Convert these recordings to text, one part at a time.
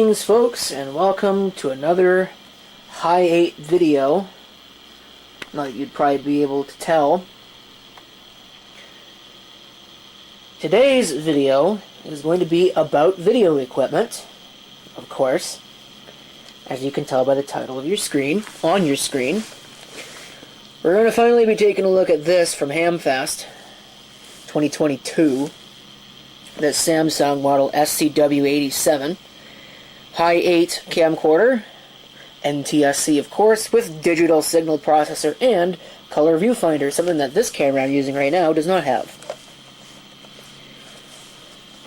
Greetings folks, and welcome to another Hi8 video. Not that you'd probably be able to tell. Today's video is going to be about video equipment, of course, as you can tell by the title of your screen, on your screen. We're going to finally be taking a look at this from Hamfest 2022. This Samsung model SCW87 Hi8 Camcorder, NTSC of course, with digital signal processor and color viewfinder, something that this camera I'm using right now does not have.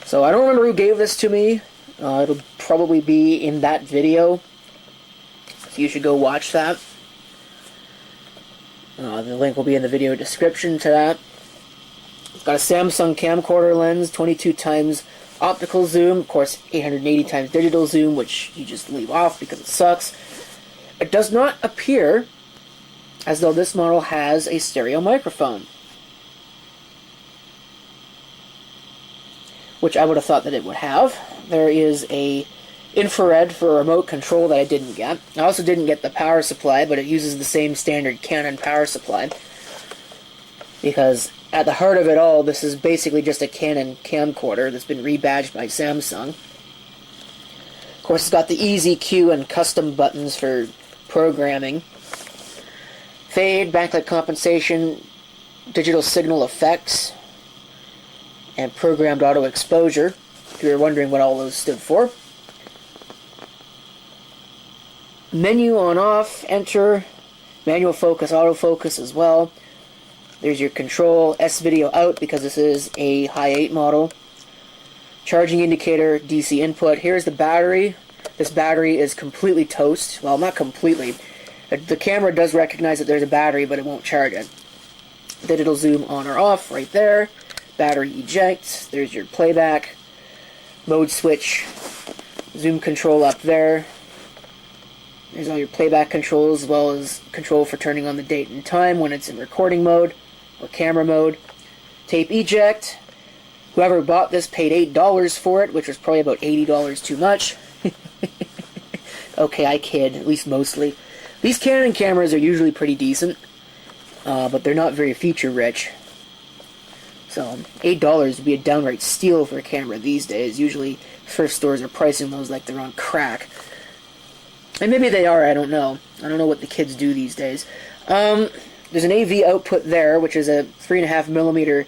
So I don't remember who gave this to me. It'll probably be in that video, so you should go watch that. The link will be in the video description to that. It's got a Samsung camcorder lens, 22 times optical zoom, of course 880 times digital zoom, which you just leave off because it sucks. It does not appear as though this model has a stereo microphone, which I would have thought that it would have. There is a infrared for remote control that I didn't get. I also didn't get the power supply, but it uses the same standard Canon power supply, because at the heart of it all, this is basically just a Canon camcorder that's been rebadged by Samsung. Of course, it's got the easy cue and custom buttons for programming. Fade, backlight compensation, digital signal effects, and programmed auto exposure, if you were wondering what all those stood for. Menu on off, enter, manual focus, autofocus as well. There's your control, S-video out because this is a Hi8 model. Charging indicator, DC input. Here's the battery. This battery is completely toast. Well, not completely. The camera does recognize that there's a battery, but it won't charge it. Digital zoom on or off right there. Battery eject. There's your playback. Mode switch. Zoom control up there. There's all your playback controls, as well as control for turning on the date and time when it's in recording mode or camera mode. Tape eject. Whoever bought this paid $8 for it, which was probably about $80 too much. Okay, I kid, at least mostly. These Canon cameras are usually pretty decent, but they're not very feature rich. So $8 would be a downright steal for a camera these days. Usually thrift stores are pricing those like they're on crack. And maybe they are, I don't know. I don't know what the kids do these days. There's an AV output there, which is a 3.5mm, I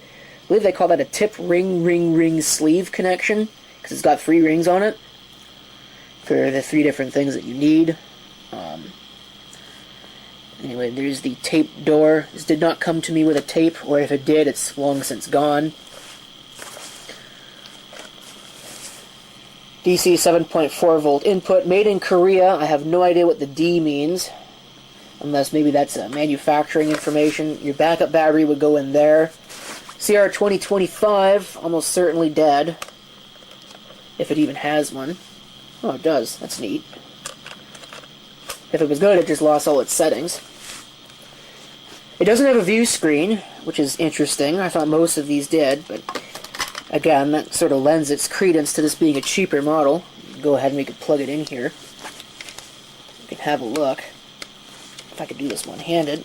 believe they call that a tip ring sleeve connection, because it's got 3 rings on it for the 3 different things that you need. Anyway, there's the tape door. This did not come to me with a tape, or if it did, it's long since gone. DC 7.4 volt input, made in Korea. I have no idea what the D means, unless maybe that's manufacturing information. Your backup battery would go in there. CR2025, almost certainly dead, if it even has one. Oh, it does. That's neat. If it was good, it just lost all its settings. It doesn't have a view screen, which is interesting. I thought most of these did, but again, that sort of lends its credence to this being a cheaper model. Go ahead and we can plug it in here. You can have a look. If I could do this one-handed.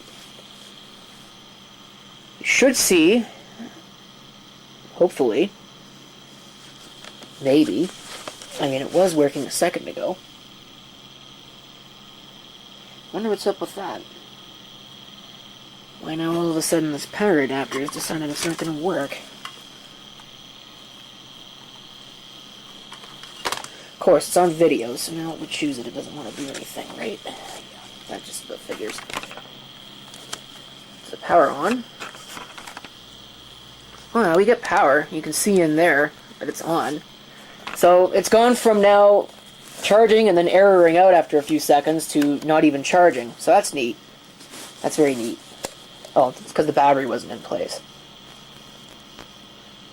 You should see, hopefully, maybe. I mean, it was working a second ago. Wonder what's up with that. Why now all of a sudden this power adapter has decided it's not going to work? Of course, it's on video, so now it would choose that it doesn't want to do anything, right? Yeah, that just about figures. Is the power on? Oh, now we get power. You can see in there that it's on. So it's gone from now charging and then erroring out after a few seconds to not even charging. So that's neat. That's very neat. Oh, it's because the battery wasn't in place.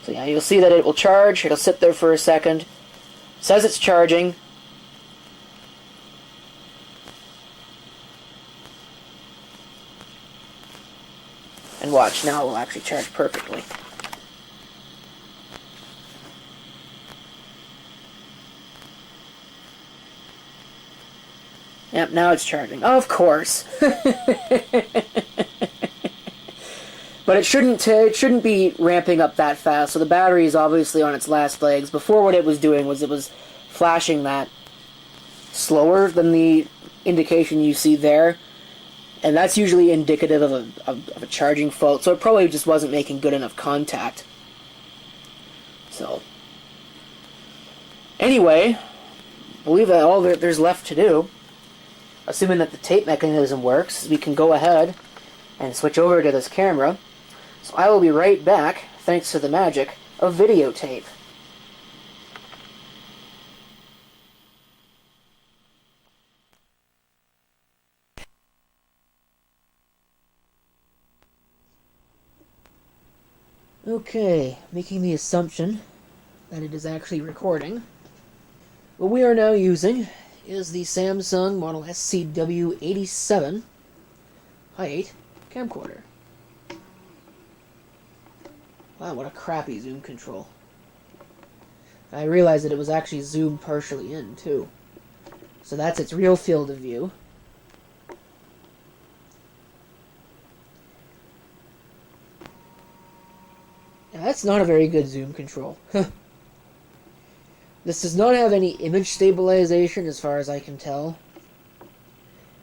So yeah, you'll see that it will charge. It'll sit there for a second. Says it's charging. And watch, now it will actually charge perfectly. Yep, now it's charging. Of course. But it shouldn't be ramping up that fast, so the battery is obviously on its last legs. Before, what it was doing was it was flashing that slower than the indication you see there, and that's usually indicative of a charging fault, so it probably just wasn't making good enough contact. So, anyway, I believe that all there's left to do, assuming that the tape mechanism works, we can go ahead and switch over to this camera. So I will be right back, thanks to the magic of videotape. Okay, making the assumption that it is actually recording. What we are now using is the Samsung model SCW87 Hi8 Camcorder. Wow, what a crappy zoom control. I realized that it was actually zoomed partially in, too. So that's its real field of view. Yeah, that's not a very good zoom control. This does not have any image stabilization as far as I can tell,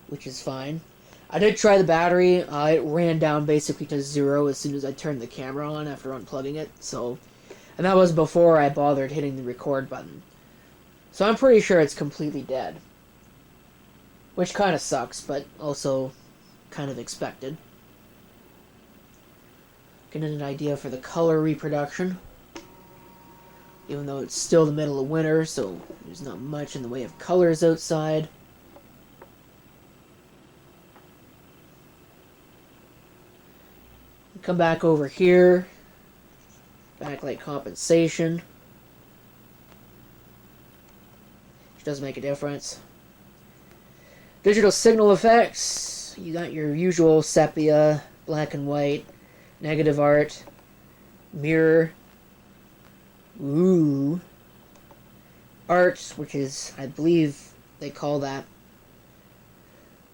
which is fine. I did try the battery. It ran down basically to 0 as soon as I turned the camera on after unplugging it. And that was before I bothered hitting the record button. So I'm pretty sure it's completely dead. Which kind of sucks, but also kind of expected. Getting an idea for the color reproduction. Even though it's still the middle of winter, so there's not much in the way of colors outside. Come back over here. Backlight compensation. Which does make a difference. Digital signal effects. You got your usual sepia, black and white, negative art, mirror, ooh, art, which is, I believe they call that.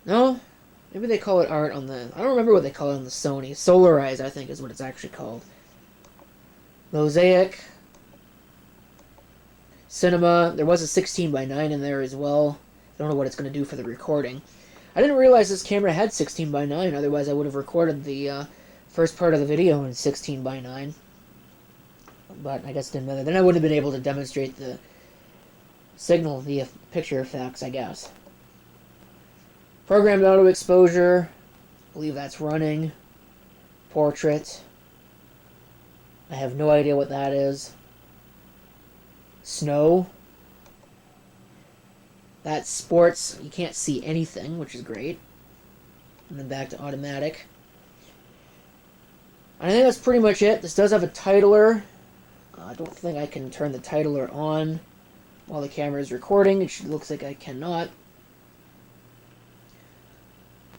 No? Maybe they call it art on the... I don't remember what they call it on the Sony. Solarize, I think, is what it's actually called. Mosaic. Cinema. There was a 16:9 in there as well. I don't know what it's going to do for the recording. I didn't realize this camera had 16:9, otherwise I would have recorded the first part of the video in 16:9. But I guess it didn't matter. Then I wouldn't have been able to demonstrate the signal, the picture effects, I guess. Programmed auto exposure, I believe that's running. Portrait, I have no idea what that is. Snow, that's sports, you can't see anything, which is great. And then back to automatic. I think that's pretty much it. This does have a titler. I don't think I can turn the titler on while the camera is recording. It looks like I cannot.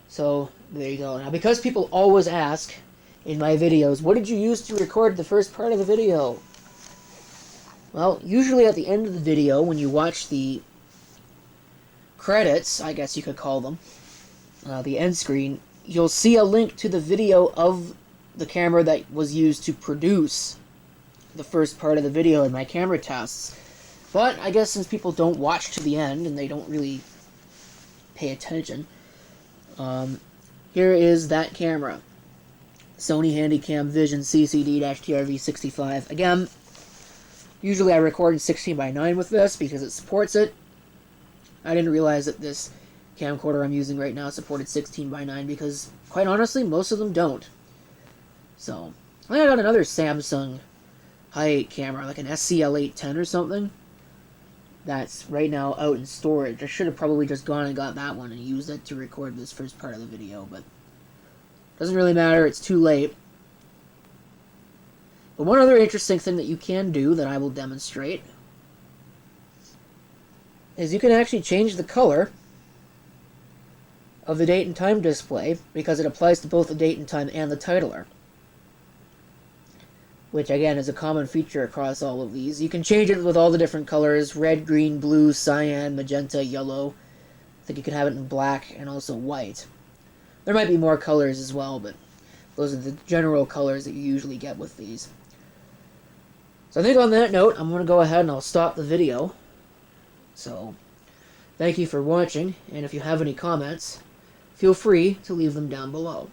So, there you go. Now, because people always ask in my videos, what did you use to record the first part of the video? Well, usually at the end of the video, when you watch the credits, I guess you could call them, the end screen, you'll see a link to the video of the camera that was used to produce the first part of the video in my camera tests. But I guess since people don't watch to the end and they don't really pay attention, here is that camera. Sony Handycam Vision CCD-TRV65. Again, usually I record in 16:9 with this because it supports it. I didn't realize that this camcorder I'm using right now supported 16:9 because, quite honestly, most of them don't. So, I think I got another Samsung Hi8 camera, like an SCL810 or something. That's right now out in storage. I should have probably just gone and got that one and used it to record this first part of the video, but doesn't really matter, it's too late. But one other interesting thing that you can do that I will demonstrate is you can actually change the color of the date and time display because it applies to both the date and time and the titler, which again is a common feature across all of these. You can change it with all the different colors: red, green, blue, cyan, magenta, yellow. I think you could have it in black and also white. There might be more colors as well, but those are the general colors that you usually get with these. So I think on that note, I'm going to go ahead and I'll stop the video. So, thank you for watching, and if you have any comments, feel free to leave them down below.